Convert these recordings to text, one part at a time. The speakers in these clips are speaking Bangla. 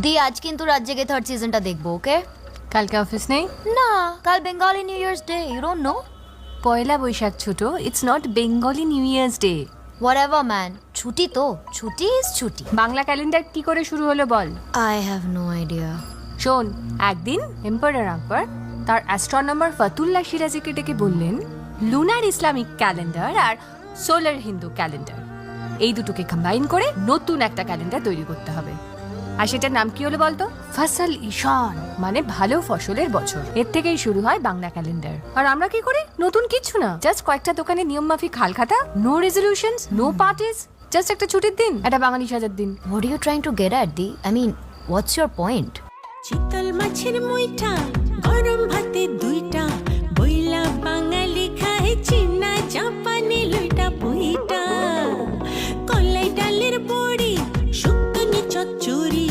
দি আজ কিন্তু রাত জেগে থার্ড সিজনটা দেখবো, ওকে? কালকে অফিস নেই? না, কাল Bengali new year's day, you don't know? Poila Baishakh ছোট, it's not Bengali new year's day. Whatever man, ছুটি তো, ছুটি ইজ ছুটি। বাংলা ক্যালেন্ডার কি করে শুরু হলো বল? I have no idea. শোন, একদিন এম্পারার আকবর তার অ্যাস্ট্রোনমার ফতুল্লাহ সিরাজিকে ডেকে বললেন, লুনার ইসলামিক ক্যালেন্ডার আর সোলার হিন্দু ক্যালেন্ডার এই দুটোকে কম্বাইন করে নতুন একটা ক্যালেন্ডার তৈরি করতে হবে। আর সেটার নাম কি হলো বলতো? ফসল ঈশান, মানে ভালো ফসলের বছর। এর থেকেই শুরু হয় বাংলা ক্যালেন্ডার। আর আমরা কি করি? নতুন কিছু না, জাস্ট কয়েকটা দোকানে নিয়ম মাফিক Halkhata, no resolutions, no parties, just একটা ছুটির দিন, একটা বাঙালি সাজার দিন। What are you trying to get at the? I mean, what's your point? চিতল মাছের মুইঠা, গরম ভাতে দুইটা, বইলা বাঙালি খায় চীনা জাপানি লইটা পুইটা, কলাই ডালের বড়ি, শুক্তনি চচ্চড়ি,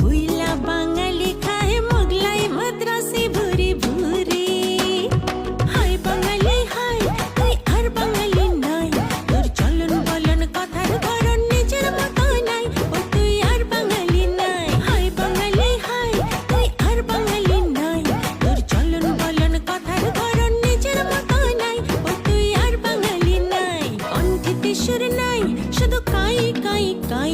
বইলা বাঙালি খায় মোগলাই মাদ্রাসি ভুরি ভুরি। হাই বাঙালি হাই, তুই আর বাঙালি নাই, তোর চলন বলন কথার ধরন নিজের মতো নাই, ও তুই আর বাঙালি নাই। হাই বাঙালি হাই, তুই আর বাঙালি নাই, তোর চলন বলন কথার ধরন নিজের মতো নাই, ও তুই আর বাঙালি নাই। কণ্ঠে সুর নাই, শুধু কাই কাই কাই,